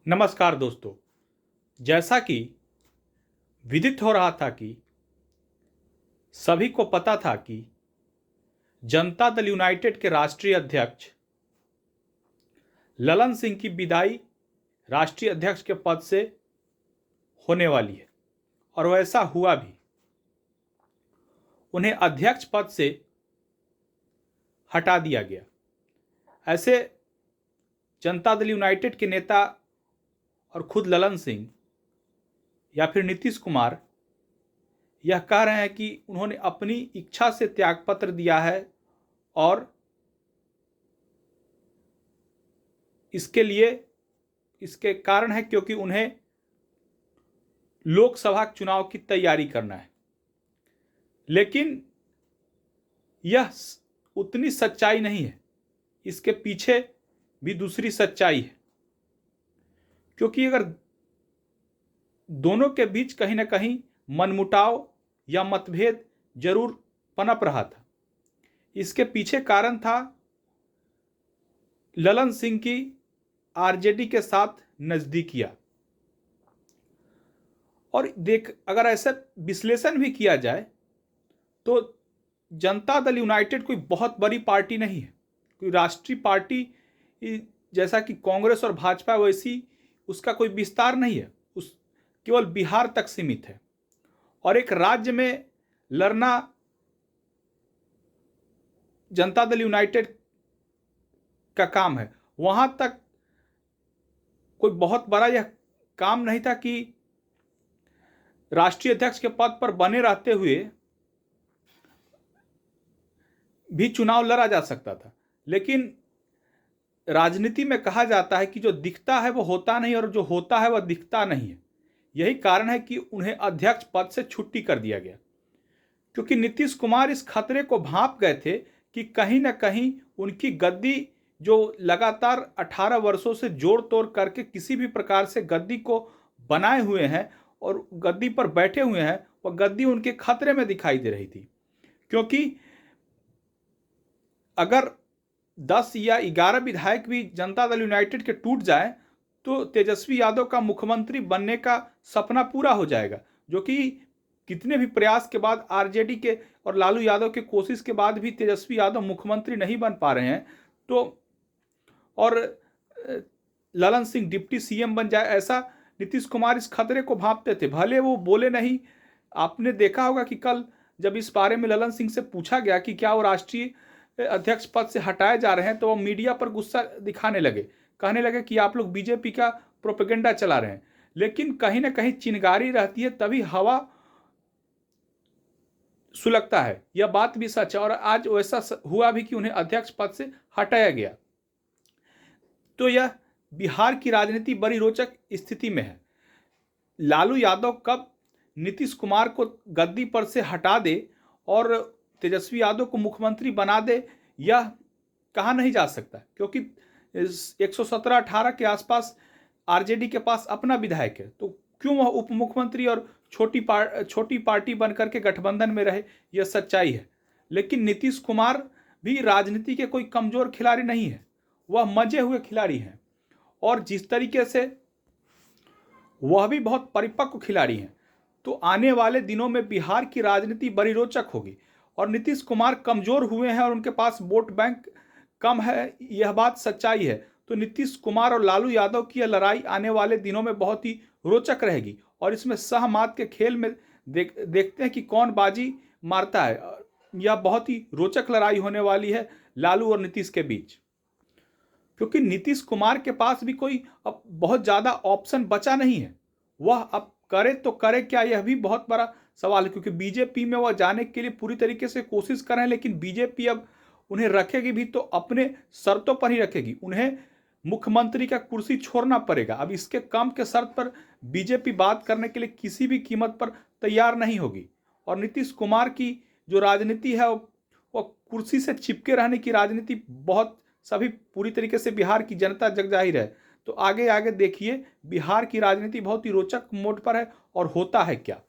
नमस्कार दोस्तों। जैसा कि विदित हो रहा था कि सभी को पता था कि जनता दल यूनाइटेड के राष्ट्रीय अध्यक्ष ललन सिंह की विदाई राष्ट्रीय अध्यक्ष के पद से होने वाली है और वैसा हुआ भी। उन्हें अध्यक्ष पद से हटा दिया गया। ऐसे जनता दल यूनाइटेड के नेता और खुद ललन सिंह या फिर नीतीश कुमार यह कह रहे हैं कि उन्होंने अपनी इच्छा से त्यागपत्र दिया है और इसके कारण है क्योंकि उन्हें लोकसभा चुनाव की तैयारी करना है। लेकिन यह उतनी सच्चाई नहीं है, इसके पीछे भी दूसरी सच्चाई है। क्योंकि अगर दोनों के बीच कहीं ना कहीं मनमुटाव या मतभेद जरूर पनप रहा था। इसके पीछे कारण था ललन सिंह की आरजेडी के साथ नजदीकियां। और अगर ऐसा विश्लेषण भी किया जाए तो जनता दल यूनाइटेड कोई बहुत बड़ी पार्टी नहीं है, कोई राष्ट्रीय पार्टी जैसा कि कांग्रेस और भाजपा वैसी उसका कोई विस्तार नहीं है, उस केवल बिहार तक सीमित है। और एक राज्य में लड़ना जनता दल यूनाइटेड का काम है। वहां तक कोई बहुत बड़ा यह काम नहीं था कि राष्ट्रीय अध्यक्ष के पद पर बने रहते हुए भी चुनाव लड़ा जा सकता था। लेकिन राजनीति में कहा जाता है कि जो दिखता है वो होता नहीं और जो होता है वह दिखता नहीं है। यही कारण है कि उन्हें अध्यक्ष पद से छुट्टी कर दिया गया, क्योंकि नीतीश कुमार इस खतरे को भांप गए थे कि कहीं ना कहीं उनकी गद्दी जो लगातार 18 वर्षों से जोड़ तोड़ करके किसी भी प्रकार से गद्दी को बनाए हुए हैं और गद्दी पर बैठे हुए हैं, वह गद्दी उनके खतरे में दिखाई दे रही थी। क्योंकि अगर 10 या 11 विधायक भी जनता दल यूनाइटेड के टूट जाए तो तेजस्वी यादव का मुख्यमंत्री बनने का सपना पूरा हो जाएगा, जो कि कितने भी प्रयास के बाद आरजेडी के और लालू यादव के कोशिश के बाद भी तेजस्वी यादव मुख्यमंत्री नहीं बन पा रहे हैं। तो और ललन सिंह डिप्टी सीएम बन जाए, ऐसा नीतीश कुमार इस खतरे को भांपते थे। भले वो बोले नहीं। आपने देखा होगा कि कल जब इस बारे में ललन सिंह से पूछा गया कि क्या वो राष्ट्रीय अध्यक्ष पद से हटाए जा रहे हैं, तो वो मीडिया पर गुस्सा दिखाने लगे, कहने लगे कि आप लोग बीजेपी का प्रोपेगेंडा चला रहे हैं। लेकिन कहीं ना कहीं चिंगारी रहती है तभी हवा सुलगता है, यह बात भी सच है। और आज वैसा हुआ भी कि उन्हें अध्यक्ष पद से हटाया गया। तो यह बिहार की राजनीति बड़ी रोचक स्थिति में है। लालू यादव कब नीतीश कुमार को गद्दी पर से हटा दे और तेजस्वी यादव को मुख्यमंत्री बना दे, यह कहा नहीं जा सकता, क्योंकि 117-18 के आसपास आरजेडी के पास अपना विधायक है। तो क्यों वह उप मुख्यमंत्री और छोटी पार्टी बनकर के गठबंधन में रहे, यह सच्चाई है। लेकिन नीतीश कुमार भी राजनीति के कोई कमजोर खिलाड़ी नहीं है, वह मजे हुए खिलाड़ी हैं। और जिस तरीके से वह भी बहुत परिपक्व खिलाड़ी हैं, तो आने वाले दिनों में बिहार की राजनीति बड़ी रोचक होगी। और नीतीश कुमार कमजोर हुए हैं और उनके पास वोट बैंक कम है, यह बात सच्चाई है। तो नीतीश कुमार और लालू यादव की यह लड़ाई आने वाले दिनों में बहुत ही रोचक रहेगी और इसमें सहमात के खेल में देखते हैं कि कौन बाजी मारता है। यह बहुत ही रोचक लड़ाई होने वाली है लालू और नीतीश के बीच, क्योंकि नीतीश कुमार के पास भी कोई अब बहुत ज़्यादा ऑप्शन बचा नहीं है। वह अब करे तो करे क्या, यह भी बहुत बड़ा सवाल है। क्योंकि बीजेपी में वह जाने के लिए पूरी तरीके से कोशिश कर रहे हैं, लेकिन बीजेपी अब उन्हें रखेगी भी तो अपने शर्तों पर ही रखेगी। उन्हें मुख्यमंत्री का कुर्सी छोड़ना पड़ेगा। अब इसके कम के शर्त पर बीजेपी बात करने के लिए किसी भी कीमत पर तैयार नहीं होगी। और नीतीश कुमार की जो राजनीति है वो कुर्सी से चिपके रहने की राजनीति बहुत सभी पूरी तरीके से बिहार की जनता जग जाहिर है। तो आगे आगे देखिए, बिहार की राजनीति बहुत ही रोचक मोड़ पर है और होता है क्या।